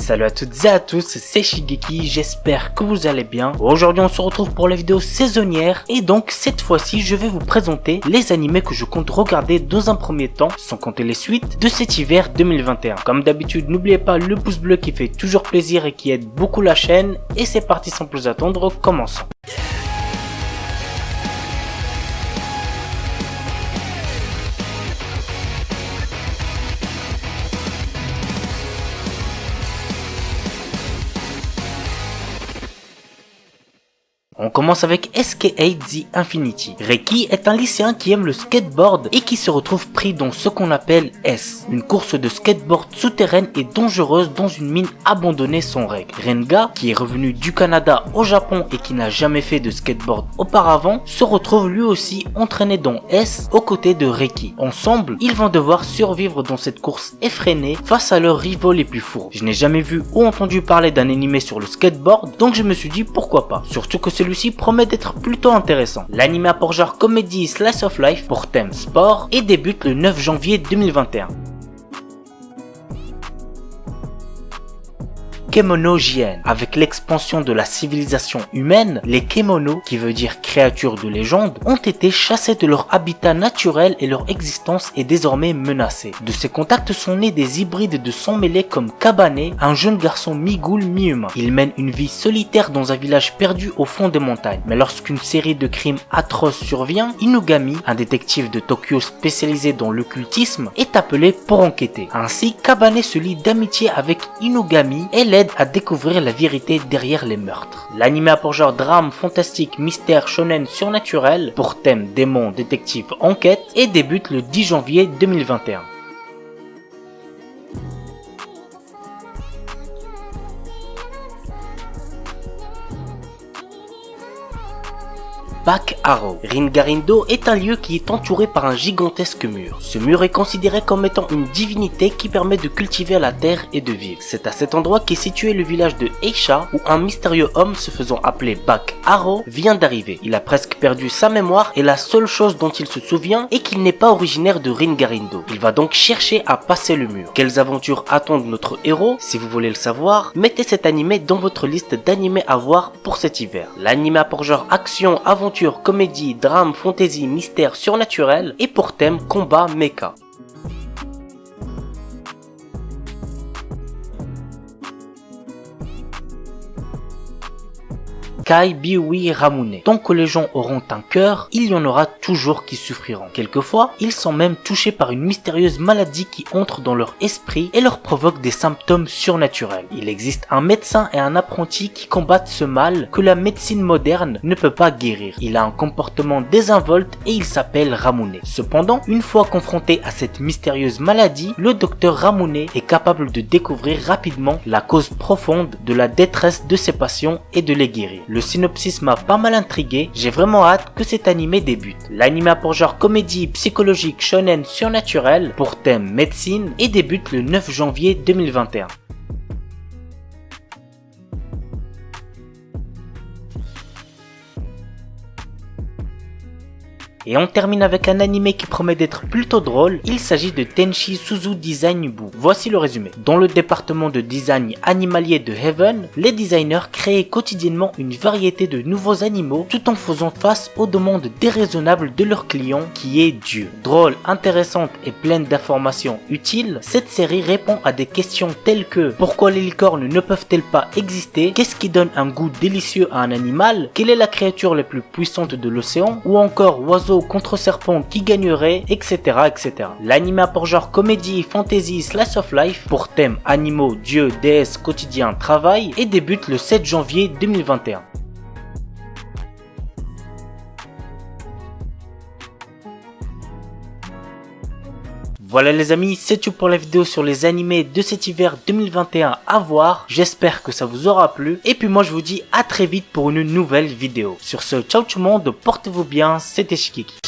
Salut à toutes et à tous, c'est Shigeki, j'espère que vous allez bien. Aujourd'hui on se retrouve pour la vidéo saisonnière et donc cette fois-ci je vais vous présenter les animés que je compte regarder dans un premier temps, sans compter les suites, de cet hiver 2021. Comme d'habitude, n'oubliez pas le pouce bleu qui fait toujours plaisir et qui aide beaucoup la chaîne, et c'est parti sans plus attendre, commençons. On commence avec SK8 The Infinity. Reiki est un lycéen qui aime le skateboard et qui se retrouve pris dans ce qu'on appelle S, une course de skateboard souterraine et dangereuse dans une mine abandonnée sans règles. Renga, qui est revenu du Canada au Japon et qui n'a jamais fait de skateboard auparavant, se retrouve lui aussi entraîné dans S aux côtés de Reiki. Ensemble, ils vont devoir survivre dans cette course effrénée face à leurs rivaux les plus fous. Je n'ai jamais vu ou entendu parler d'un animé sur le skateboard, donc je me suis dit pourquoi pas. Surtout que celui-ci promet d'être plutôt intéressant. L'anime a pour genre comédie slice of life pour thème sport et débute le 9 janvier 2021. Kemono JN. Avec l'expansion de la civilisation humaine, les Kemono, qui veut dire créatures de légende, ont été chassés de leur habitat naturel et leur existence est désormais menacée. De ces contacts sont nés des hybrides de sang mêlés comme Kabane, un jeune garçon mi-ghoul mi-humain. Il mène une vie solitaire dans un village perdu au fond des montagnes. Mais lorsqu'une série de crimes atroces survient, Inugami, un détective de Tokyo spécialisé dans l'occultisme, est appelé pour enquêter. Ainsi, Kabane se lie d'amitié avec Inugami et l'aide à découvrir la vérité derrière les meurtres. L'anime a pour genre drame, fantastique, mystère, shonen, surnaturel, pour thème démon, détective, enquête, et débute le 10 janvier 2021. Back Arrow. Ringarindo est un lieu qui est entouré par un gigantesque mur. Ce mur est considéré comme étant une divinité qui permet de cultiver la terre et de vivre. C'est à cet endroit qu'est situé le village de Eisha où un mystérieux homme se faisant appeler Back Arrow vient d'arriver. Il a presque perdu sa mémoire et la seule chose dont il se souvient est qu'il n'est pas originaire de Ringarindo. Il va donc chercher à passer le mur. Quelles aventures attendent notre héros? Si vous voulez le savoir, mettez cet animé dans votre liste d'animés à voir pour cet hiver. L'anime a pour genre action, aventure, comédie, drame, fantasy, mystère, surnaturel et pour thème combat mecha. Kai Biwi Ramune. Tant que les gens auront un cœur, il y en aura toujours qui souffriront. Quelquefois, ils sont même touchés par une mystérieuse maladie qui entre dans leur esprit et leur provoque des symptômes surnaturels. Il existe un médecin et un apprenti qui combattent ce mal que la médecine moderne ne peut pas guérir. Il a un comportement désinvolte et il s'appelle Ramune. Cependant, une fois confronté à cette mystérieuse maladie, le docteur Ramune est capable de découvrir rapidement la cause profonde de la détresse de ses patients et de les guérir. Le synopsis m'a pas mal intrigué, j'ai vraiment hâte que cet animé débute. L'anime a pour genre comédie psychologique shonen surnaturel pour thème médecine et débute le 9 janvier 2021. Et on termine avec un animé qui promet d'être plutôt drôle, il s'agit de Tenshi Suzu Design Bu. Voici le résumé. Dans le département de design animalier de Heaven, les designers créent quotidiennement une variété de nouveaux animaux tout en faisant face aux demandes déraisonnables de leurs clients qui est Dieu. Drôle, intéressante et pleine d'informations utiles, cette série répond à des questions telles que pourquoi les licornes ne peuvent-elles pas exister, qu'est-ce qui donne un goût délicieux à un animal, quelle est la créature la plus puissante de l'océan, ou encore oiseau contre serpent qui gagnerait, etc. etc. L'anime a pour genre comédie, fantasy, slice of life pour thème animaux, dieux, déesses, quotidien, travail et débute le 7 janvier 2021. Voilà les amis, c'est tout pour la vidéo sur les animés de cet hiver 2021 à voir. J'espère que ça vous aura plu. Et puis moi je vous dis à très vite pour une nouvelle vidéo. Sur ce, ciao tout le monde, portez-vous bien, c'était Shigeki.